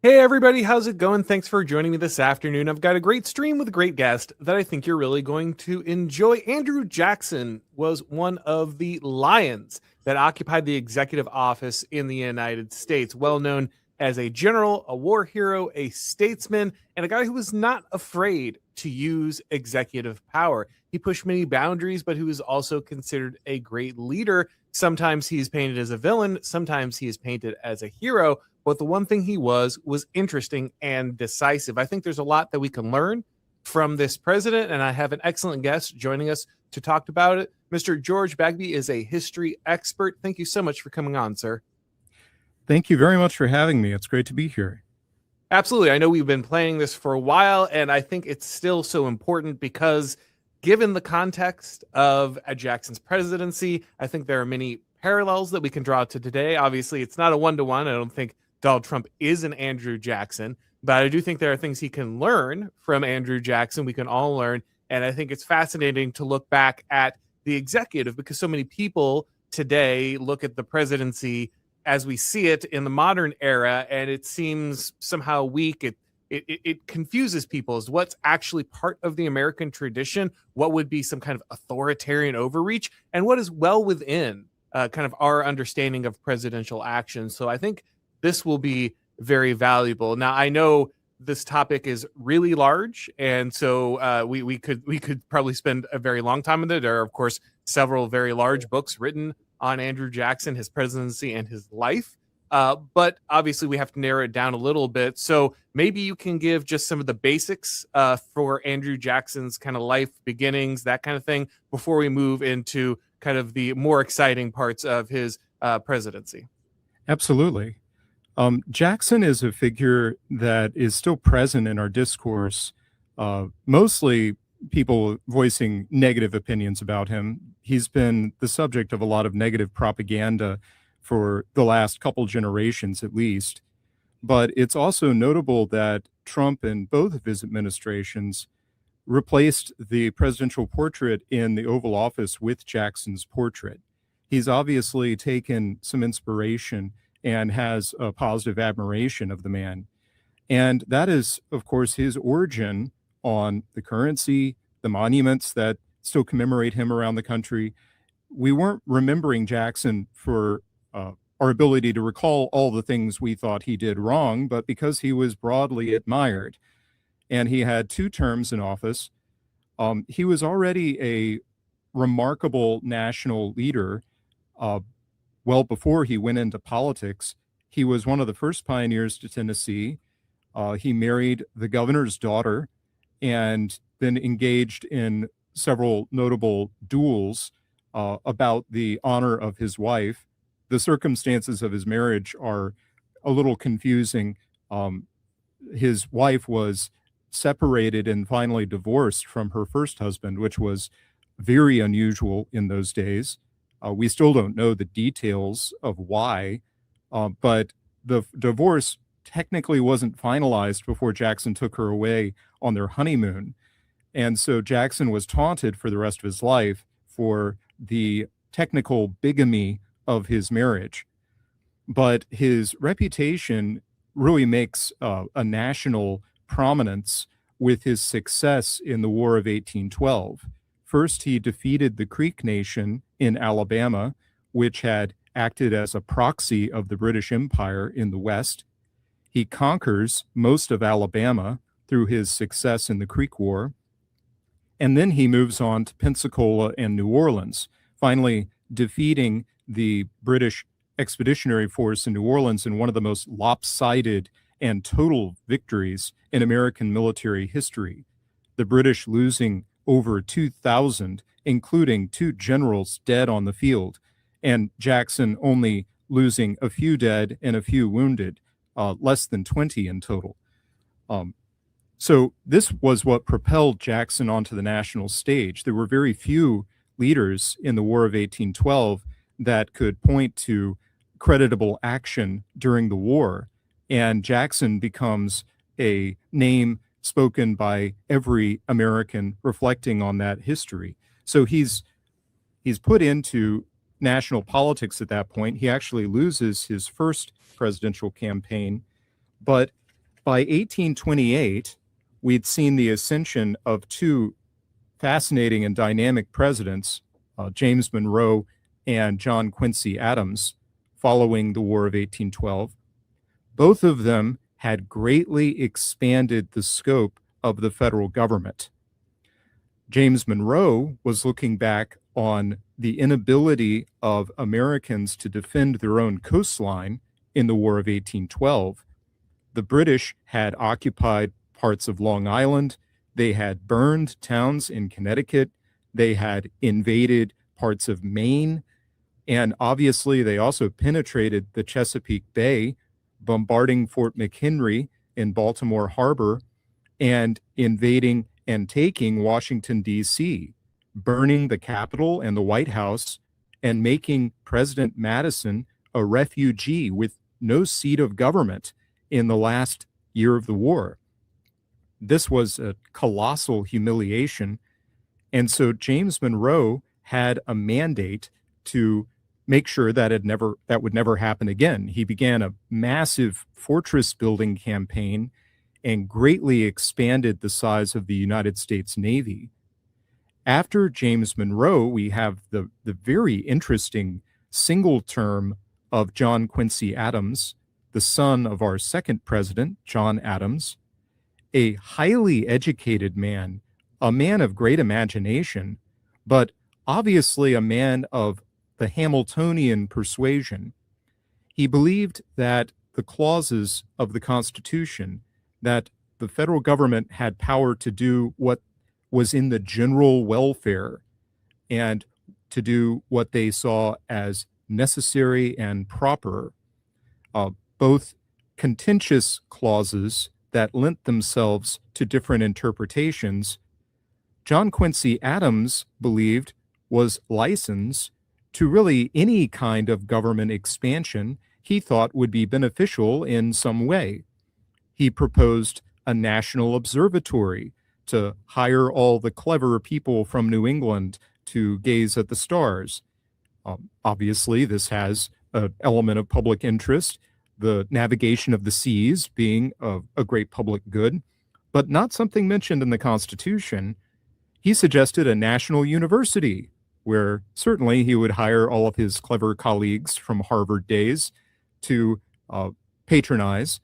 Hey everybody, how's it going? Thanks for joining me this afternoon. I've got a great stream with a great guest that I think you're really going to enjoy. Andrew Jackson was one of the lions that occupied the executive office in the United States, well known as a general, a war hero, a statesman, and a guy who was not afraid to use executive power. He pushed many boundaries, but he was also considered a great leader. Sometimes he's painted as a villain, sometimes he is painted as a hero. But the one thing he was interesting and decisive. I think there's a lot that we can learn from this president, and I have an excellent guest joining us to talk about it. Mr. George Bagby is a history expert. Thank you so much for coming on, sir. Thank you very much for having me. It's great to be here. Absolutely. I know we've been planning this for a while, and I think it's still so important because given the context of Jackson's presidency, I think there are many parallels that we can draw to today. Obviously, it's not a one-to-one. I don't think Donald Trump is an Andrew Jackson, but I do think there are things he can learn from Andrew Jackson. We can all learn. And I think it's fascinating to look back at the executive because so many people today look at the presidency as we see it in the modern era, and it seems somehow weak. It confuses people as what's actually part of the American tradition, what would be some kind of authoritarian overreach, and what is well within kind of our understanding of presidential action. So I think this will be very valuable. Now, I know this topic is really large, and so we could probably spend a very long time with it. There are, of course, several very large books written on Andrew Jackson, his presidency, and his life. But obviously, we have to narrow it down a little bit. So maybe you can give just some of the basics for Andrew Jackson's kind of life beginnings, that kind of thing, before we move into kind of the more exciting parts of his presidency. Absolutely. Jackson is a figure that is still present in our discourse, mostly people voicing negative opinions about him. He's been the subject of a lot of negative propaganda for the last couple generations at least. But it's also notable that Trump and both of his administrations replaced the presidential portrait in the Oval Office with Jackson's portrait. He's obviously taken some inspiration and has a positive admiration of the man. And that is, of course, his origin on the currency, the monuments that still commemorate him around the country. We weren't remembering Jackson for our ability to recall all the things we thought he did wrong, but because he was broadly admired. And he had 2 terms in office. He was already a remarkable national leader. Well before he went into politics. He was one of the first pioneers to Tennessee. He married the governor's daughter and then engaged in several notable duels about the honor of his wife. The circumstances of his marriage are a little confusing. His wife was separated and finally divorced from her first husband, which was very unusual in those days. We still don't know the details of why, but the divorce technically wasn't finalized before Jackson took her away on their honeymoon. And so Jackson was taunted for the rest of his life for the technical bigamy of his marriage. But his reputation really makes a national prominence with his success in the War of 1812. First, he defeated the Creek Nation in Alabama, which had acted as a proxy of the British Empire in the West. He conquers most of Alabama through his success in the Creek War. And then he moves on to Pensacola and New Orleans, finally defeating the British Expeditionary Force in New Orleans in one of the most lopsided and total victories in American military history. The British losing over 2,000, including 2 generals dead on the field, and Jackson only losing a few dead and a few wounded, less than 20 in total. So this was what propelled Jackson onto the national stage. There were very few leaders in the War of 1812 that could point to creditable action during the war, and Jackson becomes a name spoken by every American reflecting on that history. So he's put into national politics at that point. He actually loses his first presidential campaign, but by 1828, we'd seen the ascension of two fascinating and dynamic presidents, James Monroe and John Quincy Adams, following the War of 1812. Both of them had greatly expanded the scope of the federal government. James Monroe was looking back on the inability of Americans to defend their own coastline in the War of 1812. The British had occupied parts of Long Island. They had burned towns in Connecticut. They had invaded parts of Maine. And obviously, they also penetrated the Chesapeake Bay, bombarding Fort McHenry in Baltimore Harbor and invading and taking Washington, D.C., burning the Capitol and the White House, and making President Madison a refugee with no seat of government in the last year of the war. This was a colossal humiliation. And so James Monroe had a mandate to make sure that would never happen again. He began a massive fortress building campaign and greatly expanded the size of the United States Navy. After James Monroe, we have the very interesting single term of John Quincy Adams, the son of our second president, John Adams, a highly educated man, a man of great imagination, but obviously a man of the Hamiltonian persuasion. He believed that the clauses of the Constitution, that the federal government had power to do what was in the general welfare and to do what they saw as necessary and proper, both contentious clauses that lent themselves to different interpretations. John Quincy Adams believed was license to really any kind of government expansion he thought would be beneficial in some way. He proposed a national observatory to hire all the clever people from New England to gaze at the stars. Obviously, this has an element of public interest, the navigation of the seas being a great public good, but not something mentioned in the Constitution. He suggested a national university where certainly he would hire all of his clever colleagues from Harvard days to patronize.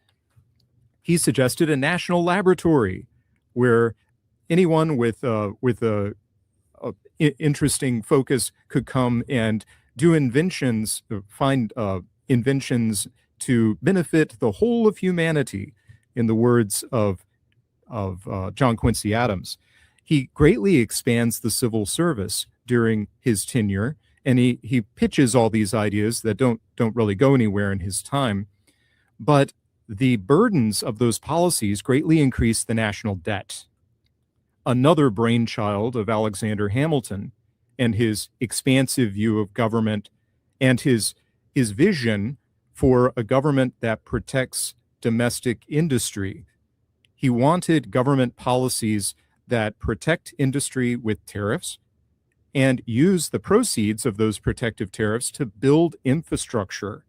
He suggested a national laboratory where anyone with a interesting focus could come and do inventions, find inventions to benefit the whole of humanity, in the words of John Quincy Adams. He greatly expands the civil service during his tenure, and he pitches all these ideas that don't really go anywhere in his time. But the burdens of those policies greatly increased the national debt. Another brainchild of Alexander Hamilton and his expansive view of government and his vision for a government that protects domestic industry. He wanted government policies that protect industry with tariffs and use the proceeds of those protective tariffs to build infrastructure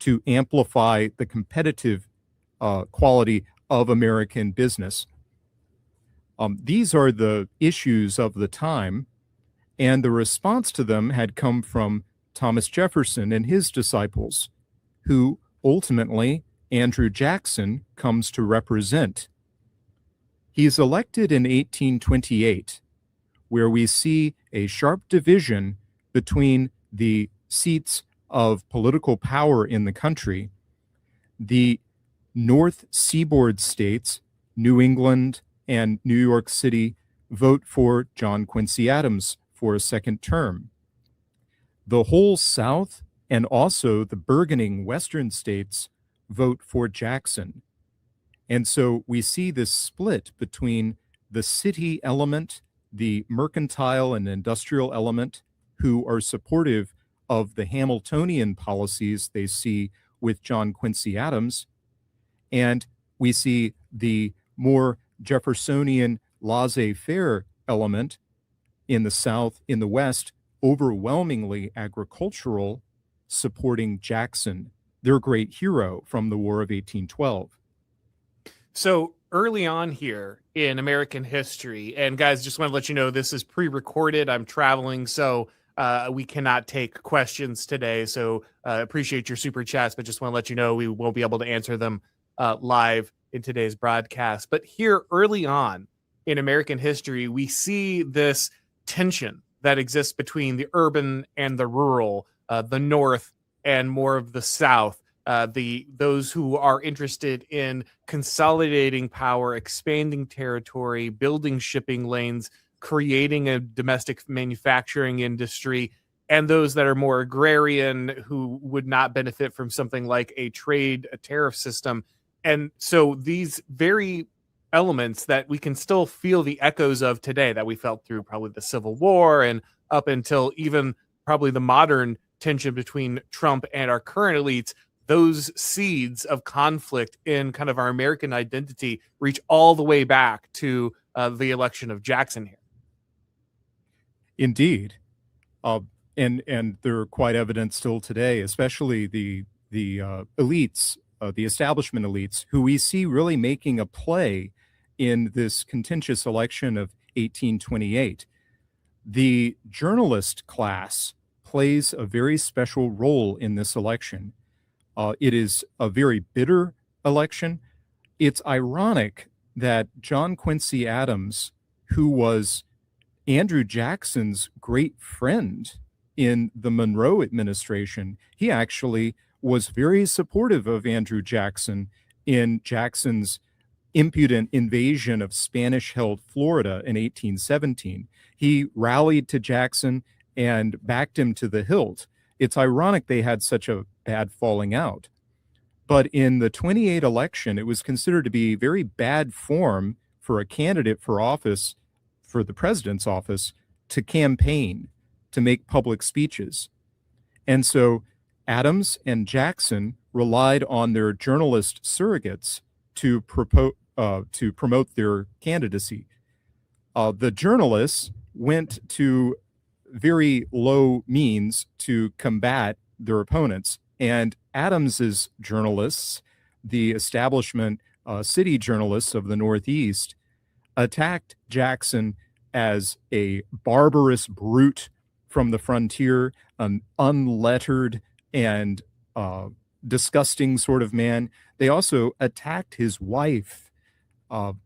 to amplify the competitive quality of American business. These are the issues of the time, and the response to them had come from Thomas Jefferson and his disciples, who ultimately Andrew Jackson comes to represent. He's elected in 1828, where we see a sharp division between the seats of political power in the country. The North Seaboard states, New England and New York City, vote for John Quincy Adams for a second term. The whole South and also the burgeoning Western states vote for Jackson. And so we see this split between the city element, the mercantile and industrial element, who are supportive of the Hamiltonian policies they see with John Quincy Adams, and we see the more Jeffersonian laissez-faire element in the South, in the West, overwhelmingly agricultural, supporting Jackson, their great hero from the War of 1812. So early on here in American history, and guys, just want to let you know this is pre-recorded. I'm traveling, so we cannot take questions today. So appreciate your super chats, but just want to let you know we won't be able to answer them live in today's broadcast. But here early on in American history, we see this tension that exists between the urban and the rural, the North and more of the South. Those who are interested in consolidating power, expanding territory, building shipping lanes, creating a domestic manufacturing industry, and those that are more agrarian who would not benefit from something like a tariff system. And so these very elements that we can still feel the echoes of today that we felt through probably the Civil War and up until even probably the modern tension between Trump and our current elites, those seeds of conflict in kind of our American identity reach all the way back to the election of Jackson here. Indeed. And they're quite evident still today, especially the elites, the establishment elites, who we see really making a play in this contentious election of 1828. The journalist class plays a very special role in this election. It is a very bitter election. It's ironic that John Quincy Adams, who was Andrew Jackson's great friend in the Monroe administration, he actually was very supportive of Andrew Jackson in Jackson's impudent invasion of Spanish-held Florida in 1817. He rallied to Jackson and backed him to the hilt. It's ironic they had such a bad falling out. But in the 28 election, it was considered to be very bad form for a candidate for office, for the president's office, to campaign, to make public speeches. And so Adams and Jackson relied on their journalist surrogates to promote their candidacy. The journalists went to very low means to combat their opponents. And Adams's journalists, the establishment city journalists of the Northeast, attacked Jackson as a barbarous brute from the frontier, an unlettered and disgusting sort of man. They also attacked his wife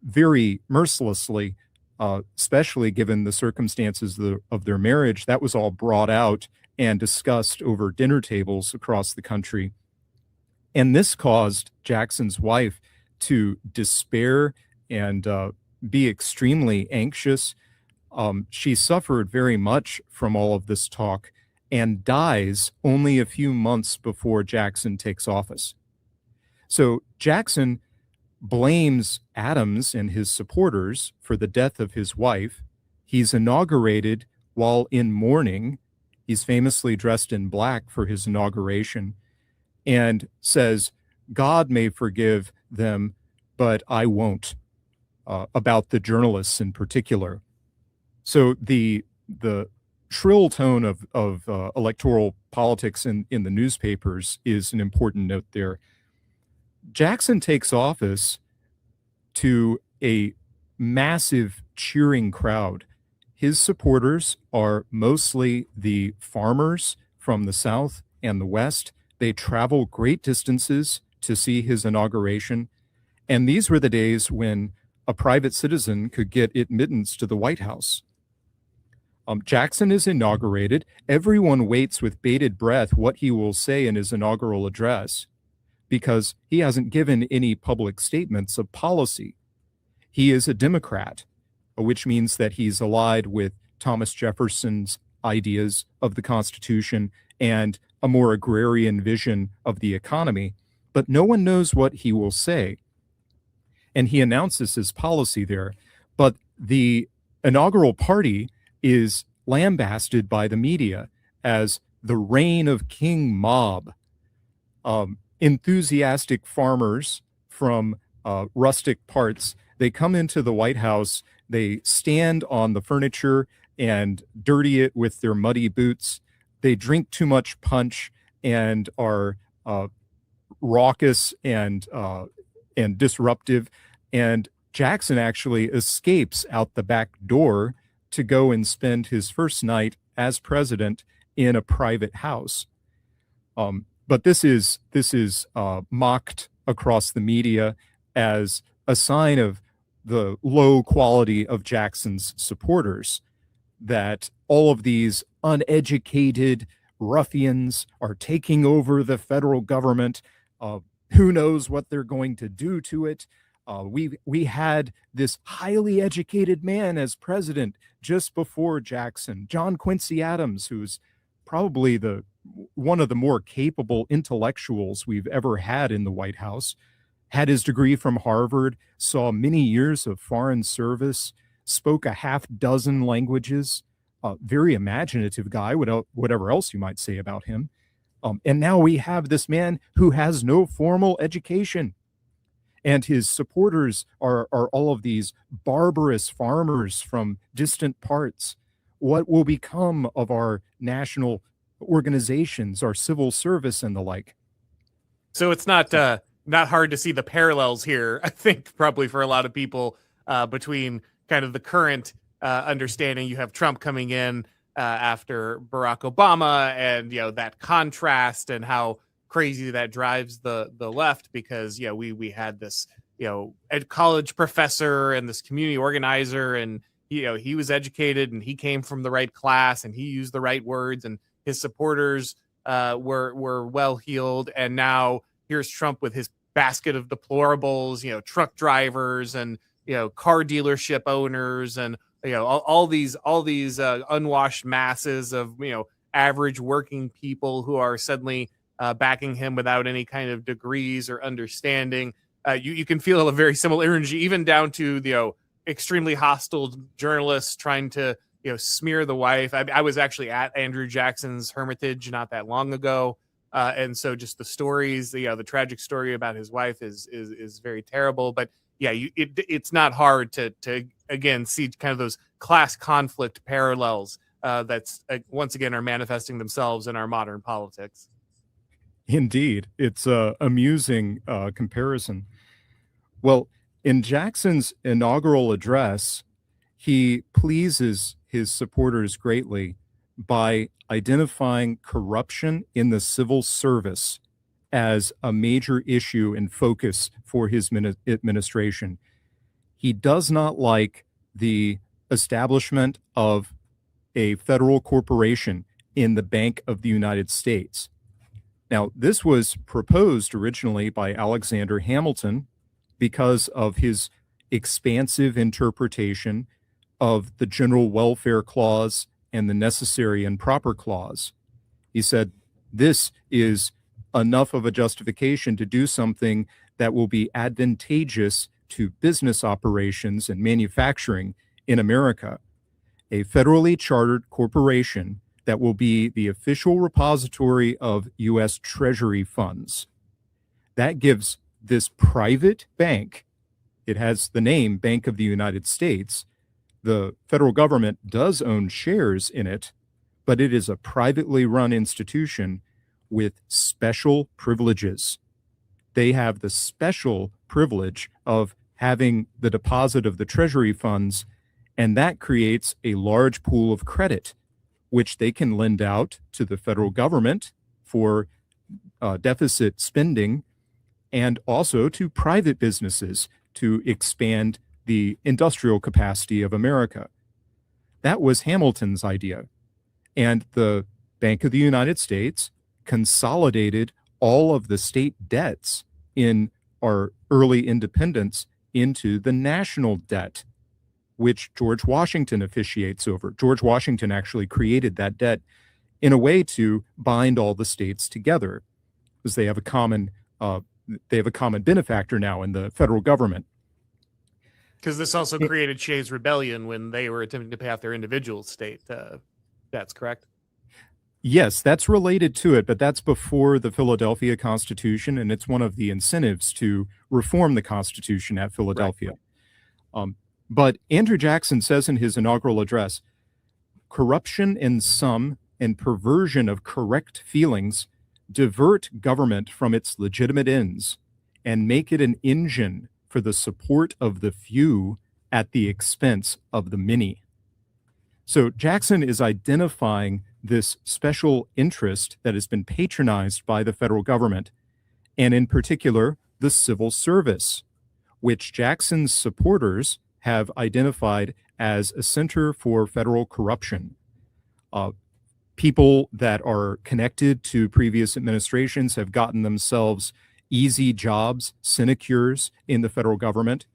very mercilessly, especially given the circumstances of their marriage. That was all brought out and discussed over dinner tables across the country. And this caused Jackson's wife to despair and be extremely anxious. She suffered very much from all of this talk and dies only a few months before Jackson takes office. So Jackson blames Adams and his supporters for the death of his wife. He's inaugurated while in mourning. He's famously dressed in black for his inauguration and says, God may forgive them, but I won't, about the journalists in particular. So the shrill tone of electoral politics in the newspapers is an important note there. Jackson takes office to a massive cheering crowd. His supporters are mostly the farmers from the South and the West. They travel great distances to see his inauguration. And these were the days when a private citizen could get admittance to the White House. Jackson is inaugurated. Everyone waits with bated breath what he will say in his inaugural address, because he hasn't given any public statements of policy. He is a Democrat, which means that he's allied with Thomas Jefferson's ideas of the Constitution and a more agrarian vision of the economy, but no one knows what he will say. And he announces his policy there, but the inaugural party is lambasted by the media as the reign of King Mob. Enthusiastic farmers from rustic parts, they come into the White House, they stand on the furniture and dirty it with their muddy boots. They drink too much punch and are raucous and disruptive. And Jackson actually escapes out the back door to go and spend his first night as president in a private house. But this is mocked across the media as a sign of the low quality of Jackson's supporters, that all of these uneducated ruffians are taking over the federal government. Who knows what they're going to do to it? We had this highly educated man as president just before Jackson, John Quincy Adams, who's probably one of the more capable intellectuals we've ever had in the White House, had his degree from Harvard, saw many years of foreign service, spoke a half dozen languages, very imaginative guy, whatever else you might say about him. And now we have this man who has no formal education. And his supporters are all of these barbarous farmers from distant parts. What will become of our national organizations, our civil service, and the like? So it's not hard to see the parallels here, I think, probably for a lot of people, between kind of the current understanding. You have Trump coming in after Barack Obama, and that contrast and how crazy that drives the left, because we had this a college professor and this community organizer, and he was educated and he came from the right class and he used the right words, and his supporters were well heeled. And now here's Trump with his basket of deplorables, truck drivers and car dealership owners, and all these unwashed masses of average working people who are suddenly backing him without any kind of degrees or understanding. You can feel a very similar energy, even down to the extremely hostile journalists trying to smear the wife. I was actually at Andrew Jackson's hermitage not that long ago, and so just the stories, the tragic story about his wife is very terrible. But it's not hard to again see kind of those class conflict parallels that's once again are manifesting themselves in our modern politics. Indeed, it's a amusing comparison. Well, in Jackson's inaugural address, he pleases his supporters greatly by identifying corruption in the civil service as a major issue and focus for his administration. He does not like the establishment of a federal corporation in the Bank of the United States. Now, this was proposed originally by Alexander Hamilton because of his expansive interpretation of the General Welfare Clause and the Necessary and Proper Clause. He said, this is enough of a justification to do something that will be advantageous to business operations and manufacturing in America. A federally chartered corporation that will be the official repository of U.S. Treasury funds. That gives this private bank, it has the name Bank of the United States. The federal government does own shares in it, but it is a privately run institution with special privileges. They have the special privilege of having the deposit of the Treasury funds, and that creates a large pool of credit, which they can lend out to the federal government for deficit spending, and also to private businesses to expand the industrial capacity of America. That was Hamilton's idea. And the Bank of the United States consolidated all of the state debts in our early independence into the national debt, which George Washington officiates over. George Washington actually created that debt in a way to bind all the states together, because they have a common benefactor now in the federal government. Because this also created Shays' Rebellion when they were attempting to pay off their individual state. That's correct? Yes, that's related to it, but that's before the Philadelphia Constitution, and it's one of the incentives to reform the Constitution at Philadelphia. Right. But Andrew Jackson says in his inaugural address, corruption in some and perversion of correct feelings divert government from its legitimate ends and make it an engine for the support of the few at the expense of the many. So Jackson is identifying this special interest that has been patronized by the federal government, and in particular, the civil service, which Jackson's supporters have identified as a center for federal corruption. People that are connected to previous administrations have gotten themselves easy jobs, sinecures in the federal government.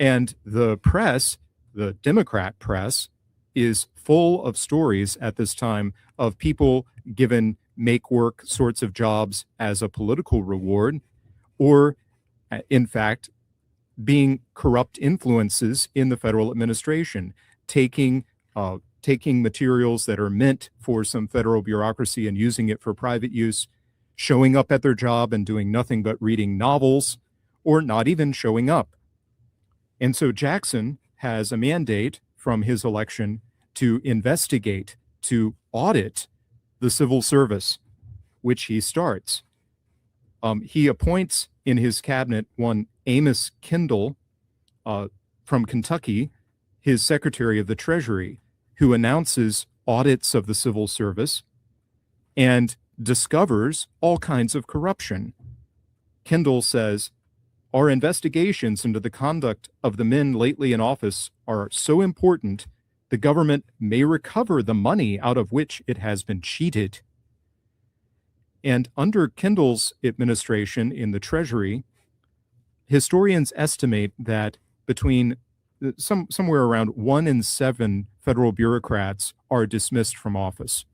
And the press, the Democrat press, is full of stories at this time of people given make work sorts of jobs as a political reward, or in fact, being corrupt influences in the federal administration, taking materials that are meant for some federal bureaucracy and using it for private use, showing up at their job and doing nothing but reading novels, or not even showing up. And so Jackson has a mandate from his election to investigate, to audit the civil service, which he starts. He appoints in his cabinet one Amos Kendall from Kentucky, his Secretary of the Treasury, who announces audits of the civil service and discovers all kinds of corruption. Kendall says, "Our investigations into the conduct of the men lately in office are so important, the government may recover the money out of which it has been cheated." And under Kendall's administration in the Treasury, historians estimate that between somewhere around 1 in 7 federal bureaucrats are dismissed from office.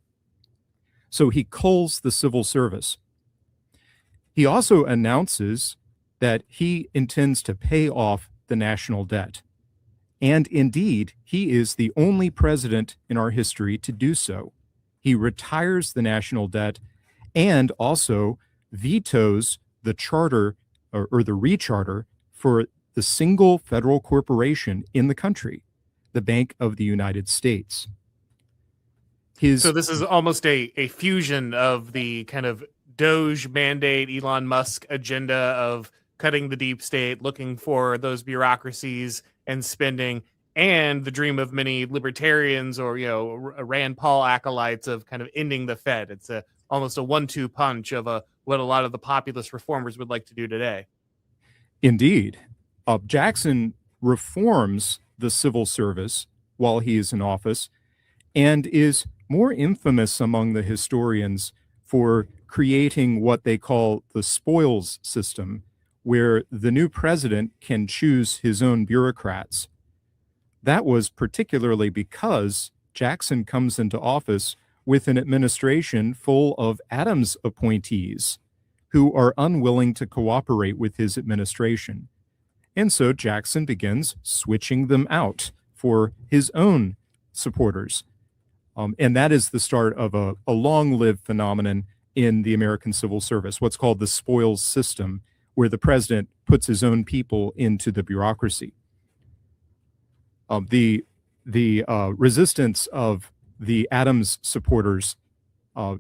So he culls the civil service. He also announces that he intends to pay off the national debt. And indeed, he is the only president in our history to do so. He retires the national debt and also vetoes the charter or the recharter for the single federal corporation in the country, the Bank of the United States. So this is almost a fusion of the kind of Doge mandate, Elon Musk agenda of cutting the deep state, looking for those bureaucracies and spending, and the dream of many libertarians or, Rand Paul acolytes of kind of ending the Fed. It's almost a 1-2 punch of what a lot of the populist reformers would like to do today. Indeed. Jackson reforms the civil service while he is in office and is more infamous among the historians for creating what they call the spoils system, where the new president can choose his own bureaucrats. That was particularly because Jackson comes into office with an administration full of Adams appointees who are unwilling to cooperate with his administration. And so Jackson begins switching them out for his own supporters. And that is the start of a long-lived phenomenon in the American civil service, what's called the spoils system, where the president puts his own people into the bureaucracy. The resistance of the Adams supporters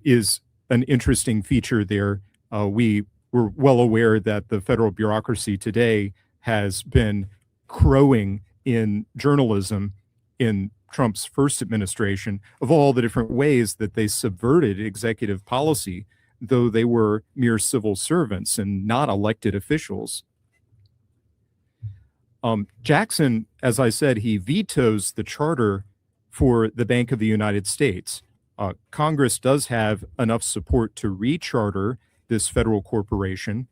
is an interesting feature there. We were well aware that the federal bureaucracy today has been crowing in journalism in Trump's first administration of all the different ways that they subverted executive policy, though they were mere civil servants and not elected officials. Jackson, as I said, he vetoes the charter for the Bank of the United States. Congress does have enough support to recharter this federal corporation,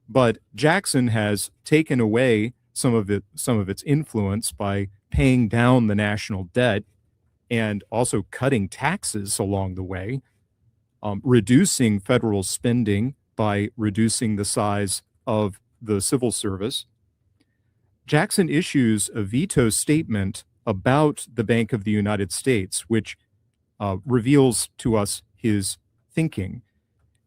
but Jackson has taken away some of its influence by paying down the national debt and also cutting taxes along the way, reducing federal spending by reducing the size of the civil service. Jackson issues a veto statement about the Bank of the United States, which reveals to us his thinking.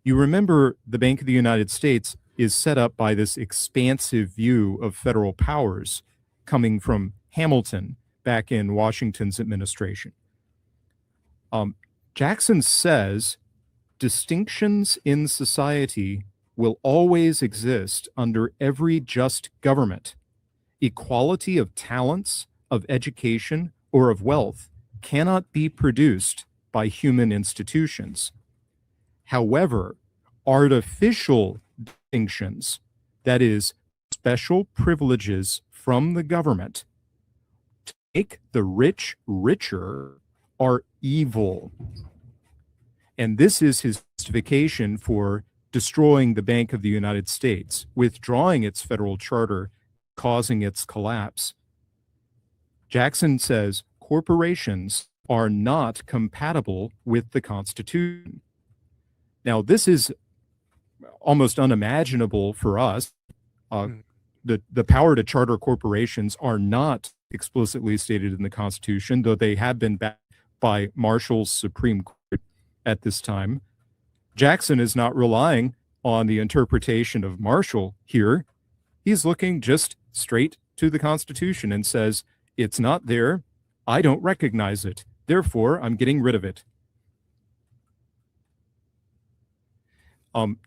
You remember the Bank of the United States is set up by this expansive view of federal powers coming from Hamilton back in Washington's administration. Jackson says distinctions in society will always exist under every just government, equality of talents, of education, or of wealth cannot be produced by human institutions. However, artificial distinctions, that is, special privileges from the government to make the rich richer, are evil. And this is his justification for destroying the Bank of the United States, withdrawing its federal charter, causing its collapse. Jackson says corporations are not compatible with the Constitution. Now, this is almost unimaginable for us. The power to charter corporations are not explicitly stated in the Constitution, though they have been backed by Marshall's Supreme Court at this time. Jackson is not relying on the interpretation of Marshall here. He's looking just straight to the Constitution and says, it's not there. I don't recognize it. Therefore, I'm getting rid of it.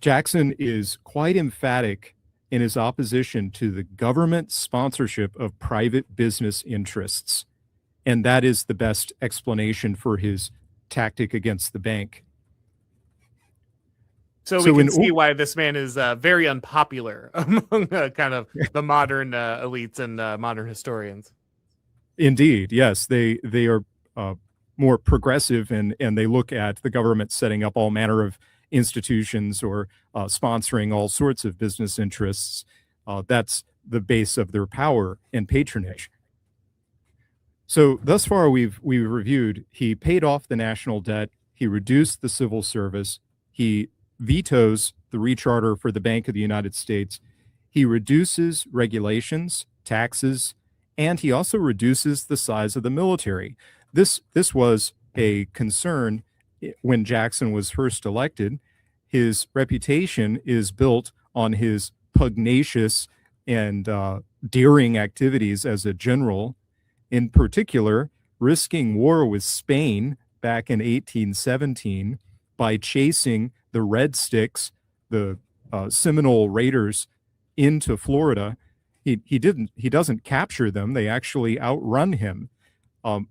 Jackson is quite emphatic in his opposition to the government sponsorship of private business interests. And that is the best explanation for his tactic against the bank. So we can see why this man is very unpopular among kind of the modern elites and modern historians. Indeed, yes. They are more progressive, and they look at the government setting up all manner of institutions or sponsoring all sorts of business interests. That's the base of their power and patronage. So thus far we've reviewed, he paid off the national debt, he reduced the civil service, he vetoes the recharter for the Bank of the United States, he reduces regulations, taxes, and he also reduces the size of the military. This was a concern when Jackson was first elected. His reputation is built on his pugnacious and daring activities as a general, in particular, risking war with Spain back in 1817 by chasing the Red Sticks, the Seminole Raiders, into Florida. He doesn't capture them. They actually outrun him.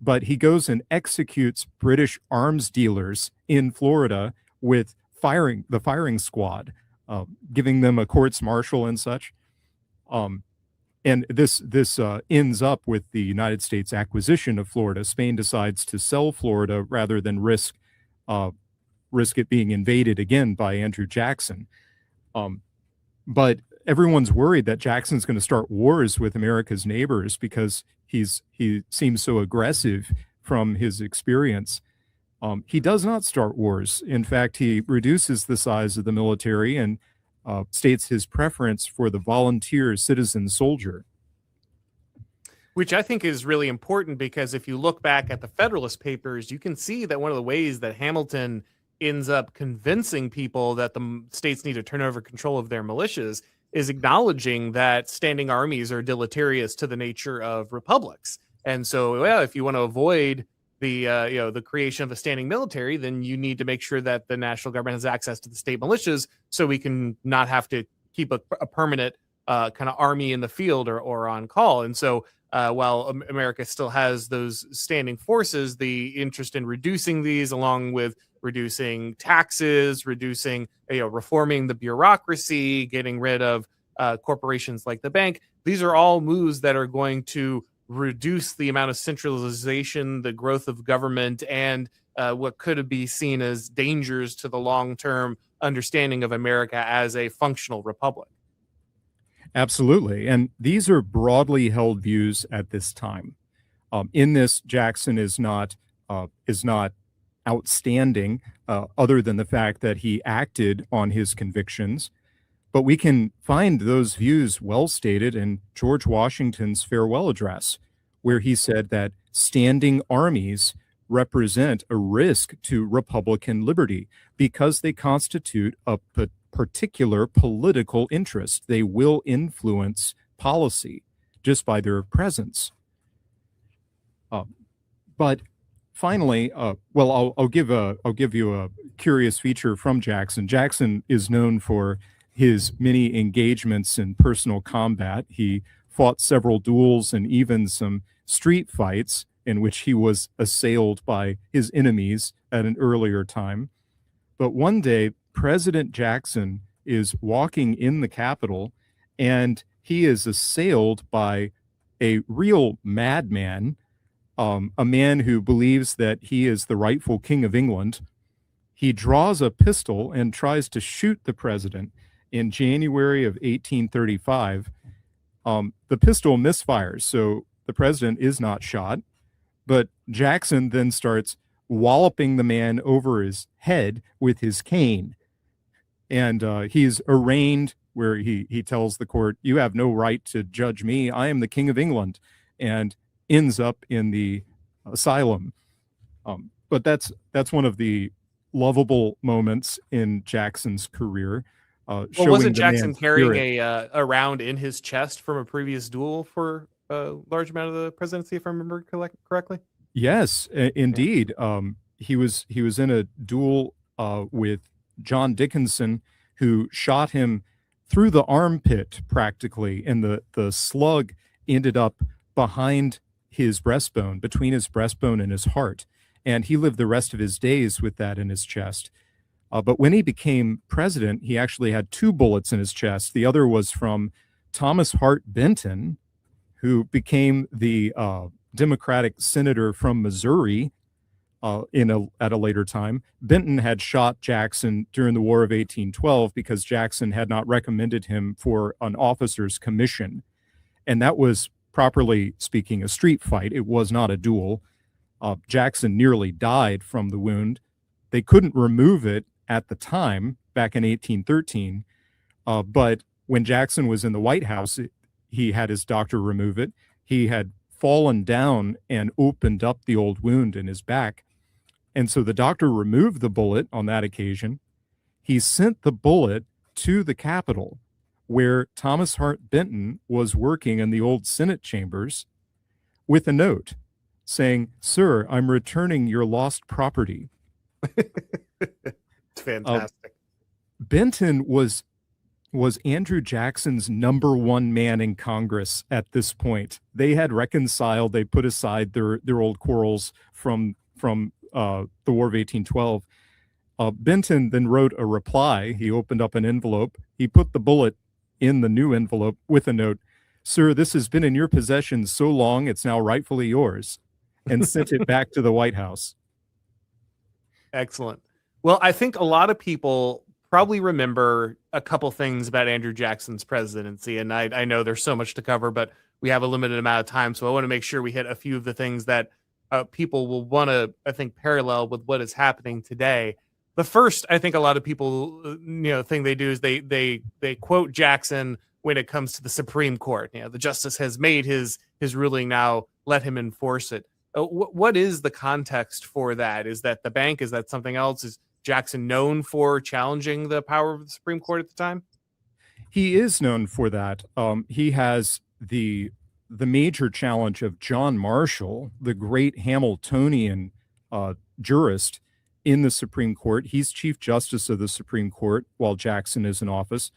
But he goes and executes British arms dealers in Florida with the firing squad, giving them a courts-martial and such. And this ends up with the United States acquisition of Florida. Spain decides to sell Florida rather than risk it being invaded again by Andrew Jackson. But everyone's worried that Jackson's going to start wars with America's neighbors because he seems so aggressive from his experience. He does not start wars. In fact, he reduces the size of the military and states his preference for the volunteer citizen soldier. Which I think is really important, because if you look back at the Federalist Papers, you can see that one of the ways that Hamilton ends up convincing people that the states need to turn over control of their militias is acknowledging that standing armies are deleterious to the nature of republics. And so, well, if you want to avoid the creation of a standing military, then you need to make sure that the national government has access to the state militias, so we can not have to keep a permanent kind of army in the field or on call. And so while America still has those standing forces, the interest in reducing these, along with reducing taxes, reforming the bureaucracy, getting rid of corporations like the bank, these are all moves that are going to reduce the amount of centralization, the growth of government, and what could be seen as dangers to the long-term understanding of America as a functional republic. Absolutely. And these are broadly held views at this time. In this, Jackson is not outstanding, other than the fact that he acted on his convictions. But we can find those views well stated in George Washington's farewell address, where he said that standing armies represent a risk to Republican liberty because they constitute a particular political interest. They will influence policy just by their presence. But finally, I'll give you a curious feature from Jackson. Jackson is known for his many engagements in personal combat. He fought several duels and even some street fights in which he was assailed by his enemies at an earlier time. But one day, President Jackson is walking in the Capitol and he is assailed by a real madman, a man who believes that he is the rightful king of England. He draws a pistol and tries to shoot the president in January of 1835. The pistol misfires, so the president is not shot, but Jackson then starts walloping the man over his head with his cane. And he's arraigned where he tells the court, "You have no right to judge me. I am the king of England," and ends up in the asylum. But that's one of the lovable moments in Jackson's career. Well, showing wasn't the Jackson man's carrying spirit. a round in his chest from a previous duel for a large amount of the presidency, if I remember correctly? Yes, indeed. He was in a duel with John Dickinson, who shot him through the armpit practically, and the slug ended up behind his breastbone, between his breastbone and his heart, and he lived the rest of his days with that in his chest. But when he became president, he actually had two bullets in his chest. The other was from Thomas Hart Benton, who became the Democratic senator from Missouri at a later time. Benton had shot Jackson during the War of 1812 because Jackson had not recommended him for an officer's commission. And that was, properly speaking, a street fight. It was not a duel. Jackson nearly died from the wound. They couldn't remove it at the time, back in 1813. But when Jackson was in the White House, he had his doctor remove it. He had fallen down and opened up the old wound in his back. And so the doctor removed the bullet on that occasion. He sent the bullet to the Capitol, where Thomas Hart Benton was working in the old Senate chambers, with a note saying, "Sir, I'm returning your lost property." It's fantastic. Benton was Andrew Jackson's number one man in Congress at this point. They had reconciled. They put aside their old quarrels from the War of 1812. Benton then wrote a reply. He opened up an envelope. He put the bullet in the new envelope with a note, "Sir, this has been in your possession so long, it's now rightfully yours," and sent it back to the White House. Excellent. Well, I think a lot of people probably remember a couple things about Andrew Jackson's presidency, and I know there's so much to cover, but we have a limited amount of time, so I want to make sure we hit a few of the things that people will want to, I think, parallel with what is happening today. The first, I think a lot of people, thing they do is they quote Jackson when it comes to the Supreme Court. The justice has made his ruling, now let him enforce it. What is the context for that? Is that the bank? Is that something else? Is Jackson known for challenging the power of the Supreme Court at the time? He is known for that. He has the major challenge of John Marshall, the great Hamiltonian jurist in the Supreme Court. He's Chief Justice of the Supreme Court while Jackson is in office.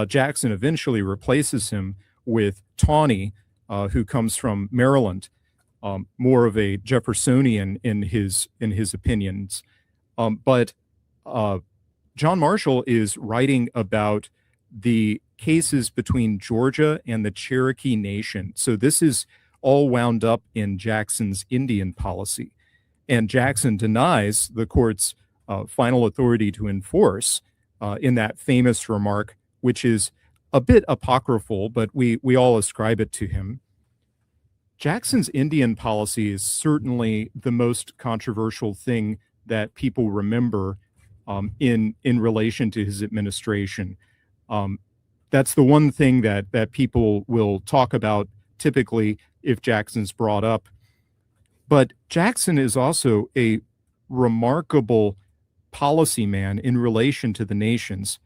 Jackson eventually replaces him with Tawney, who comes from Maryland, more of a Jeffersonian in his opinions. But John Marshall is writing about the cases between Georgia and the Cherokee Nation. So this is all wound up in Jackson's Indian policy. And Jackson denies the court's final authority to enforce in that famous remark, which is a bit apocryphal, but we all ascribe it to him. Jackson's Indian policy is certainly the most controversial thing that people remember in relation to his administration. That's the one thing that people will talk about typically if Jackson's brought up. But Jackson is also a remarkable policy man in relation to the nations.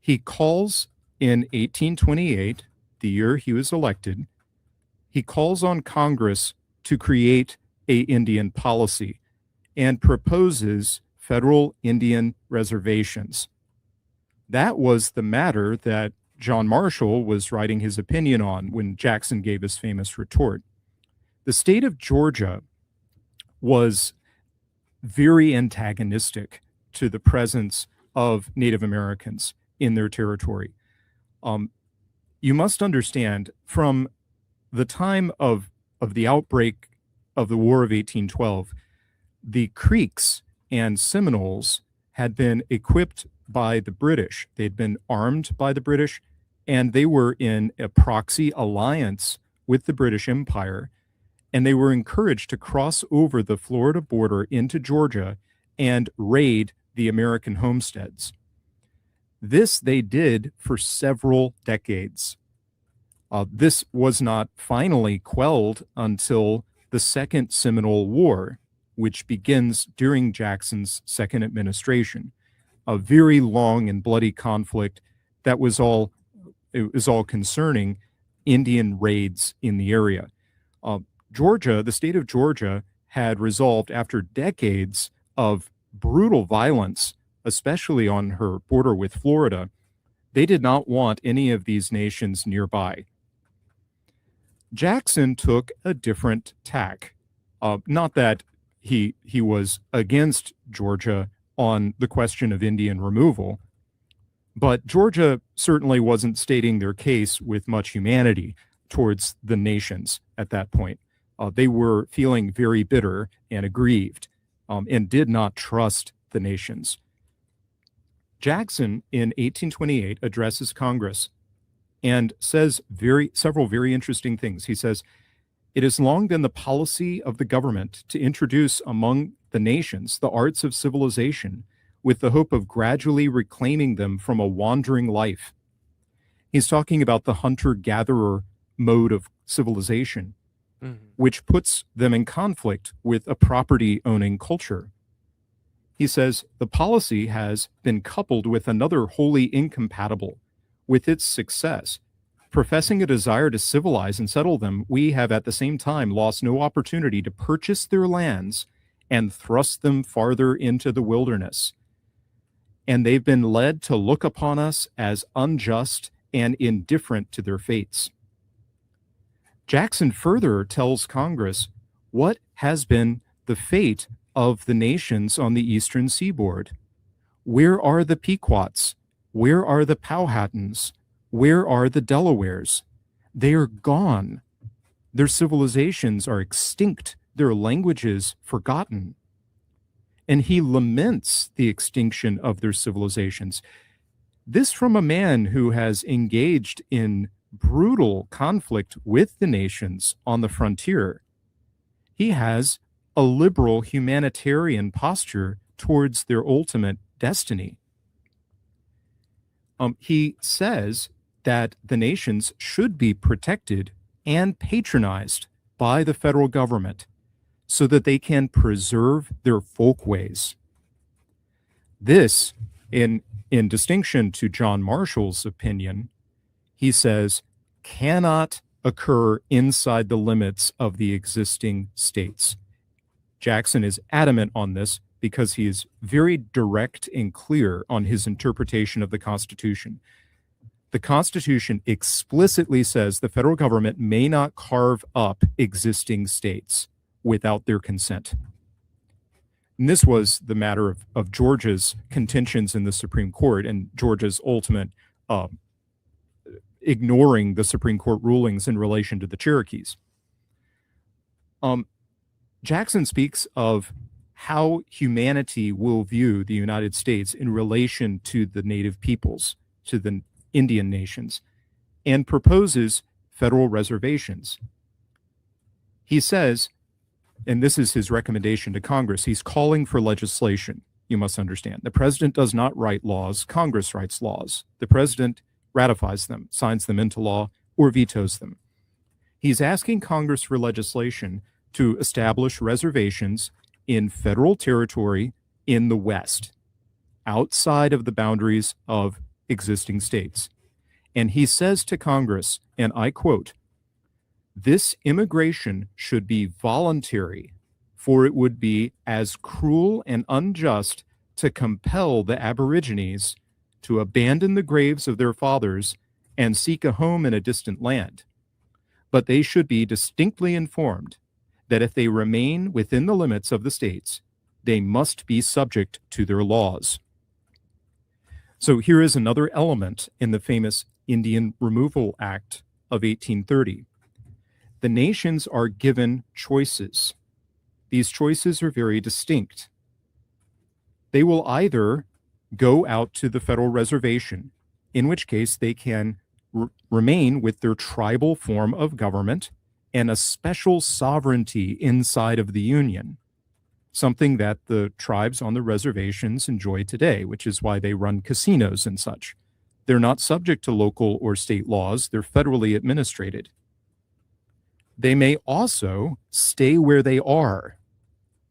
He calls in 1828, the year he was elected, he calls on Congress to create a Indian policy and proposes federal Indian reservations. That was the matter that John Marshall was writing his opinion on when Jackson gave his famous retort. The state of Georgia was very antagonistic to the presence of Native Americans in their territory. You must understand, from the time of the outbreak of the War of 1812, the Creeks and Seminoles had been equipped by the British. They'd been armed by the British, and they were in a proxy alliance with the British Empire, and they were encouraged to cross over the Florida border into Georgia and raid the American homesteads. This they did for several decades. This was not finally quelled until the Second Seminole War, which begins during Jackson's second administration. A very long and bloody conflict that was all concerning Indian raids in the area. Georgia, the state of Georgia, had resolved after decades of brutal violence, especially on her border with Florida, they did not want any of these nations nearby. Jackson took a different tack. Not that he was against Georgia on the question of Indian removal, but Georgia certainly wasn't stating their case with much humanity towards the nations at that point. They were feeling very bitter and aggrieved, and did not trust the nations. Jackson, in 1828, addresses Congress and says several very interesting things. He says, "It has long been the policy of the government to introduce among the nations the arts of civilization with the hope of gradually reclaiming them from a wandering life." He's talking about the hunter-gatherer mode of civilization, which puts them in conflict with a property-owning culture. He says, "The policy has been coupled with another wholly incompatible with its success. Professing a desire to civilize and settle them, we have at the same time lost no opportunity to purchase their lands and thrust them farther into the wilderness. And they've been led to look upon us as unjust and indifferent to their fates." Jackson further tells Congress what has been the fate of the nations on the eastern seaboard. Where are the Pequots? Where are the Powhatans? Where are the Delawares? They are gone. Their civilizations are extinct, their languages forgotten. And he laments the extinction of their civilizations. This from a man who has engaged in brutal conflict with the nations on the frontier. He has a liberal humanitarian posture towards their ultimate destiny. He says that the nations should be protected and patronized by the federal government so that they can preserve their folkways. This, in distinction to John Marshall's opinion, he says, cannot occur inside the limits of the existing states. Jackson is adamant on this because he is very direct and clear on his interpretation of the Constitution. The Constitution explicitly says the federal government may not carve up existing states without their consent. And this was the matter of Georgia's contentions in the Supreme Court and Georgia's ultimate ignoring the Supreme Court rulings in relation to the Cherokees. Jackson speaks of how humanity will view the United States in relation to the native peoples, to the Indian nations, and proposes federal reservations. He says, and this is his recommendation to Congress, he's calling for legislation. You must understand, the president does not write laws, Congress writes laws. The president ratifies them, signs them into law, or vetoes them. He's asking Congress for legislation to establish reservations in federal territory in the West, outside of the boundaries of existing states. And he says to Congress, and I quote, "This immigration should be voluntary, for it would be as cruel and unjust to compel the Aborigines to abandon the graves of their fathers and seek a home in a distant land. But they should be distinctly informed that if they remain within the limits of the states, they must be subject to their laws. So here is another element in the famous Indian Removal Act of 1830. The nations are given choices. These choices are very distinct. They will either go out to the federal reservation, in which case they can remain with their tribal form of government and a special sovereignty inside of the Union, something that the tribes on the reservations enjoy today, which is why they run casinos and such. They're not subject to local or state laws. They're federally administrated. They may also stay where they are,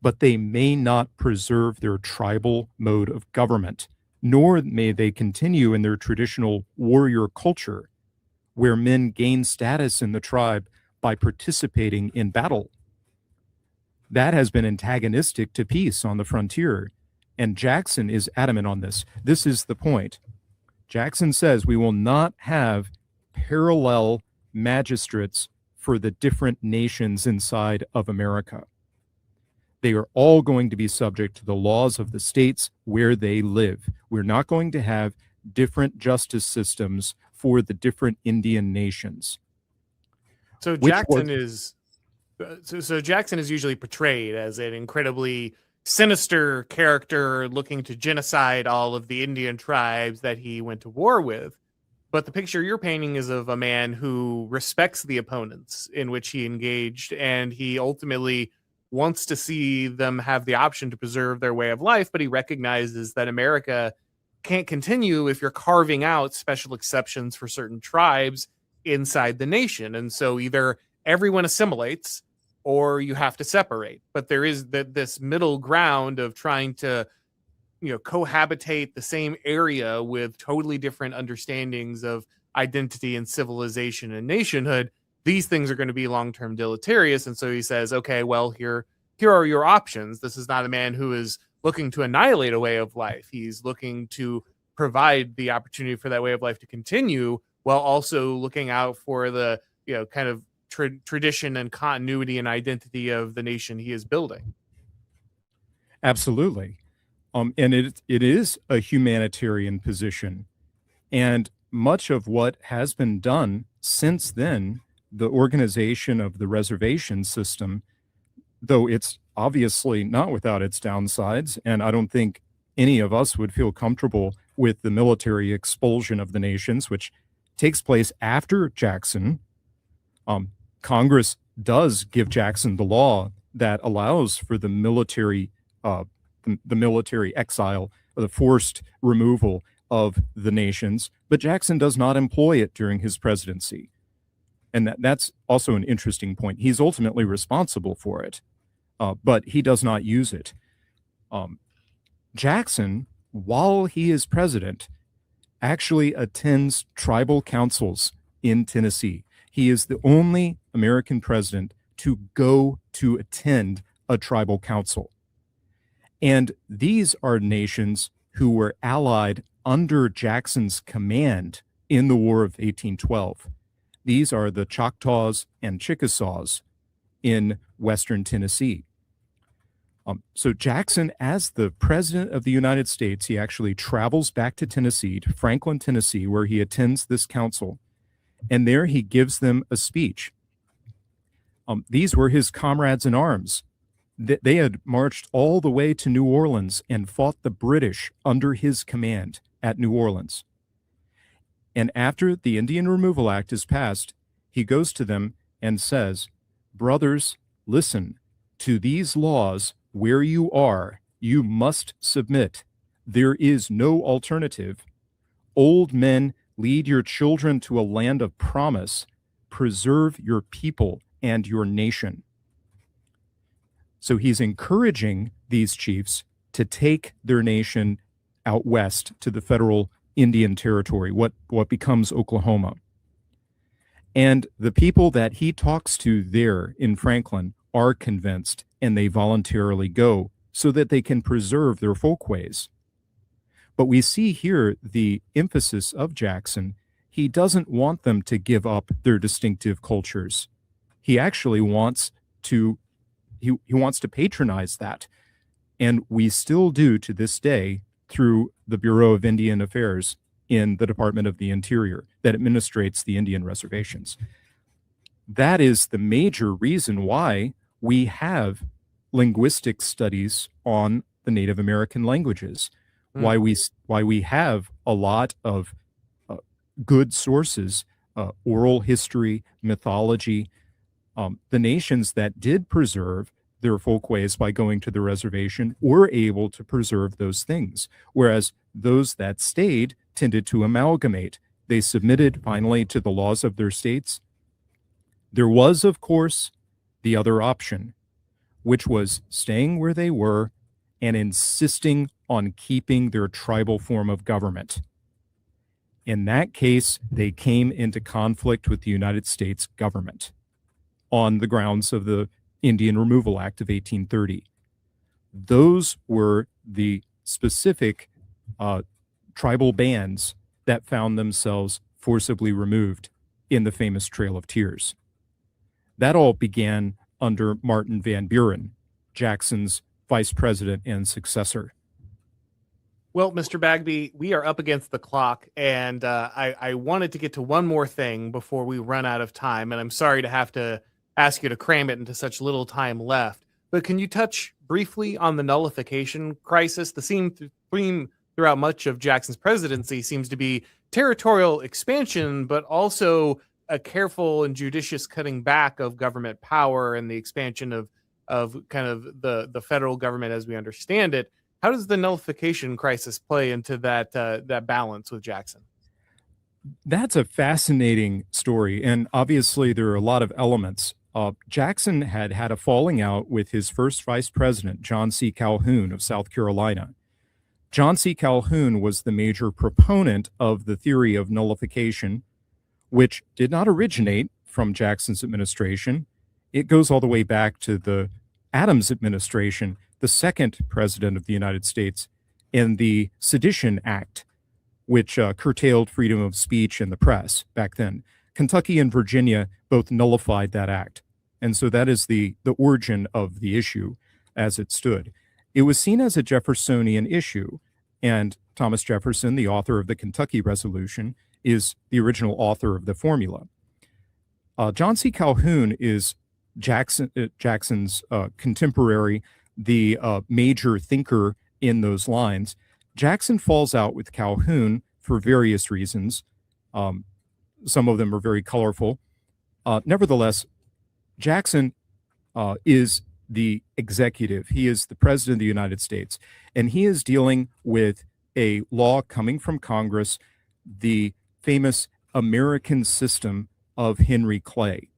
but they may not preserve their tribal mode of government, nor may they continue in their traditional warrior culture, where men gain status in the tribe by participating in battle. That has been antagonistic to peace on the frontier, and Jackson is adamant on this. This is the point. Jackson says we will not have parallel magistrates for the different nations inside of America. They are all going to be subject to the laws of the states where they live. We're not going to have different justice systems for the different Indian nations. So Jackson is usually portrayed as an incredibly sinister character looking to genocide all of the Indian tribes that he went to war with. But the picture you're painting is of a man who respects the opponents in which he engaged, and he ultimately wants to see them have the option to preserve their way of life, but he recognizes that America can't continue if you're carving out special exceptions for certain tribes inside the nation. And so either everyone assimilates or you have to separate. But there is this middle ground of trying to, cohabitate the same area with totally different understandings of identity and civilization and nationhood. These things are going to be long-term deleterious. And so he says, okay, well, here are your options. This is not a man who is looking to annihilate a way of life. He's looking to provide the opportunity for that way of life to continue, while also looking out for the, kind of tradition and continuity and identity of the nation he is building. Absolutely. And it is a humanitarian position. And much of what has been done since then, the organization of the reservation system, though it's obviously not without its downsides, and I don't think any of us would feel comfortable with the military expulsion of the nations, which takes place after Jackson. Congress does give Jackson the law that allows for the military exile, or the forced removal of the nations, but Jackson does not employ it during his presidency. And that's also an interesting point. He's ultimately responsible for it, but he does not use it. Jackson, while he is president, actually attends tribal councils in Tennessee. He is the only American president to go to attend a tribal council. And these are nations who were allied under Jackson's command in the War of 1812. These are the Choctaws and Chickasaws in Western Tennessee. So Jackson, as the president of the United States, he actually travels back to Tennessee, to Franklin, Tennessee, where he attends this council. And there he gives them a speech. These were his comrades in arms. They had marched all the way to New Orleans and fought the British under his command at New Orleans. And after the Indian Removal Act is passed, he goes to them and says, "Brothers, listen, to these laws where you are, you must submit. There is no alternative. Old men, lead your children to a land of promise. Preserve your people and your nation." So he's encouraging these chiefs to take their nation out west to the federal Indian territory, what becomes Oklahoma. And the people that he talks to there in Franklin are convinced, and they voluntarily go so that they can preserve their folkways. But we see here the emphasis of Jackson. he doesn't want them to give up their distinctive cultures. He actually wants to he wants to patronize that. And we still do to this day through the Bureau of Indian Affairs in the Department of the Interior that administrates the Indian reservations. That is the major reason why we have linguistic studies on the Native American languages, why we have a lot of good sources, oral history, mythology. The nations that did preserve their folkways by going to the reservation were able to preserve those things, whereas those that stayed tended to amalgamate. They submitted finally to the laws of their states. There was, of course, the other option, which was staying where they were and insisting on keeping their tribal form of government. In that case, they came into conflict with the United States government on the grounds of the Indian Removal Act of 1830. Those were the specific tribal bands that found themselves forcibly removed in the famous Trail of Tears. That all began under Martin Van Buren, Jackson's vice president and successor. Well, Mr. Bagby, we are up against the clock, and I wanted to get to one more thing before we run out of time, and I'm sorry to have to ask you to cram it into such little time left. But can you touch briefly on the nullification crisis? The theme throughout much of Jackson's presidency seems to be territorial expansion, but also a careful and judicious cutting back of government power and the expansion of kind of the federal government as we understand it. How does the nullification crisis play into that balance with Jackson? That's a fascinating story, and obviously there are a lot of elements. Jackson had had a falling out with his first vice president, John C. Calhoun of South Carolina. John C. Calhoun was the major proponent of the theory of nullification, which did not originate from Jackson's administration. It goes all the way back to the Adams administration, the second president of the United States, and the Sedition Act, which curtailed freedom of speech and the press back then. Kentucky and Virginia both nullified that act. And so that is the origin of the issue as it stood. It was seen as a Jeffersonian issue, and Thomas Jefferson, the author of the Kentucky Resolution, is the original author of the formula. John C. Calhoun is Jackson's contemporary, the major thinker in those lines. Jackson falls out with Calhoun for various reasons. Some of them are very colorful. Nevertheless, Jackson is the executive. He is the president of the United States, and he is dealing with a law coming from Congress, the famous American system of Henry Clay.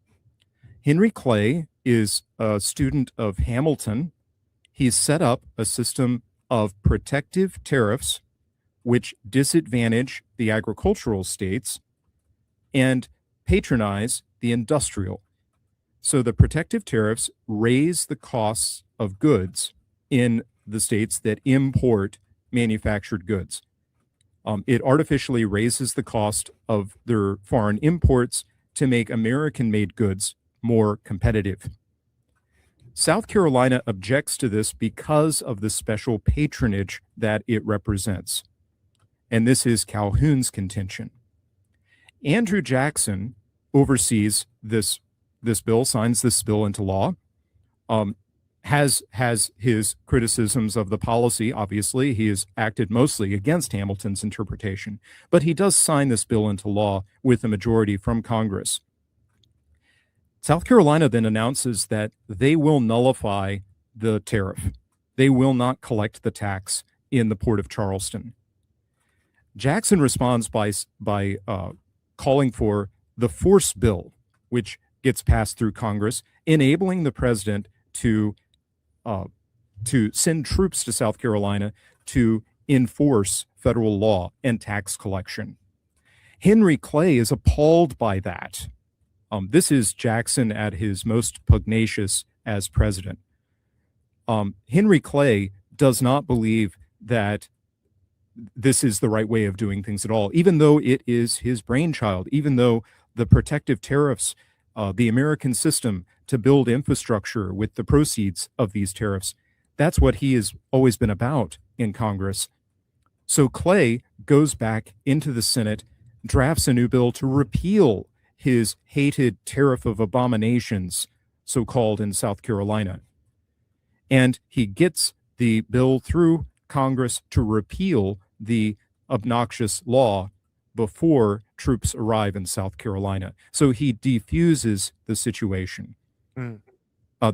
Henry Clay is a student of Hamilton. He's set up a system of protective tariffs which disadvantage the agricultural states and patronize the industrial. So the protective tariffs raise the costs of goods in the states that import manufactured goods. It artificially raises the cost of their foreign imports to make American-made goods more competitive. South Carolina objects to this because of the special patronage that it represents. And this is Calhoun's contention. Andrew Jackson oversees this bill, signs this bill into law, has his criticisms of the policy. Obviously, he has acted mostly against Hamilton's interpretation, but he does sign this bill into law with a majority from Congress. South Carolina then announces that they will nullify the tariff. They will not collect the tax in the port of Charleston. Jackson responds by calling for the force bill, which gets passed through Congress, enabling the president to send troops to South Carolina to enforce federal law and tax collection. Henry Clay is appalled by that. This is Jackson at his most pugnacious as president. Henry Clay does not believe that this is the right way of doing things at all, even though it is his brainchild, even though the protective tariffs, the American system to build infrastructure with the proceeds of these tariffs, that's what he has always been about in Congress. So Clay goes back into the Senate, drafts a new bill to repeal his hated tariff of abominations, so-called, in South Carolina. And he gets the bill through Congress to repeal the obnoxious law before troops arrive in South Carolina. So he defuses the situation. Mm.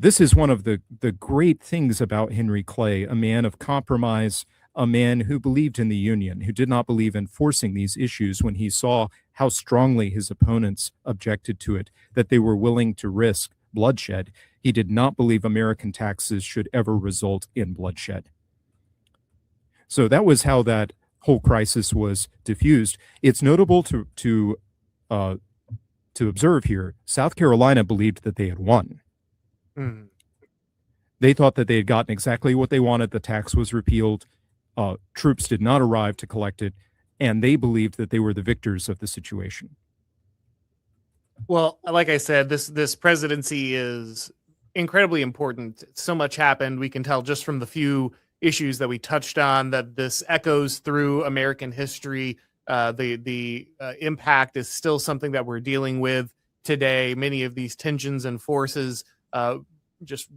This is one of the great things about Henry Clay, a man of compromise, a man who believed in the Union, who did not believe in forcing these issues when he saw how strongly his opponents objected to it, that they were willing to risk bloodshed. He did not believe American taxes should ever result in bloodshed. So that was how that whole crisis was diffused. It's notable to observe here, South Carolina believed that they had won. Mm. They thought that they had gotten exactly what they wanted. The tax was repealed. Troops did not arrive to collect it, and they believed that they were the victors of the situation. Well, like I said, this presidency is incredibly important. So much happened. We can tell just from the few issues that we touched on that this echoes through American history. The impact is still something that we're dealing with today. Many of these tensions and forces just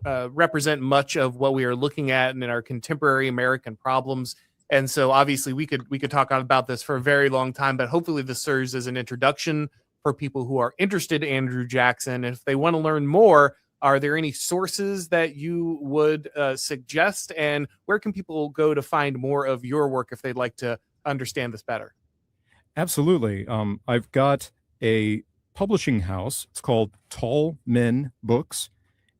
represent much of what we are looking at in our contemporary American problems. And so obviously we could talk about this for a very long time, but hopefully this serves as an introduction for people who are interested in Andrew Jackson. If they want to learn more, are there any sources that you would suggest, and where can people go to find more of your work if they'd like to understand this better? Absolutely. I've got a publishing house. It's called Tall Men Books.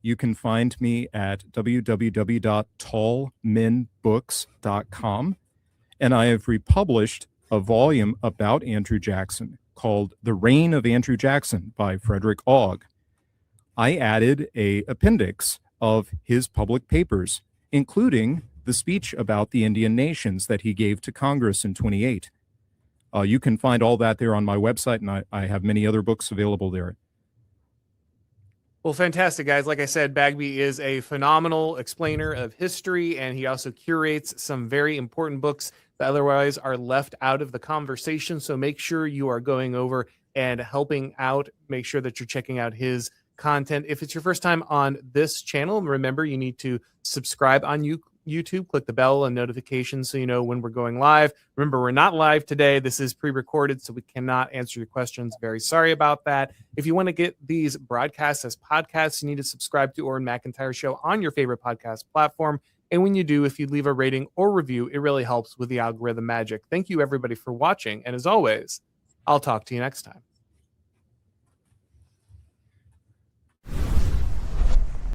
You can find me at www.tallmenbooks.com. And I have republished a volume about Andrew Jackson called The Reign of Andrew Jackson by Frederick Ogg. I added an appendix of his public papers, including the speech about the Indian nations that he gave to Congress in 28. You can find all that there on my website, and I have many other books available there. Well, fantastic, guys. Like I said, Bagby is a phenomenal explainer of history, and he also curates some very important books that otherwise are left out of the conversation. So make sure you are going over and helping out. Make sure that you're checking out his content. If it's your first time on this channel, remember you need to subscribe on YouTube, click the bell and notifications so you know when we're going live. Remember, we're not live today. This is pre-recorded, so we cannot answer your questions. Very sorry about that. If you want to get these broadcasts as podcasts, you need to subscribe to Auron MacIntyre Show on your favorite podcast platform. And when you do, if you leave a rating or review, it really helps with the algorithm magic. Thank you, everybody, for watching. And as always, I'll talk to you next time.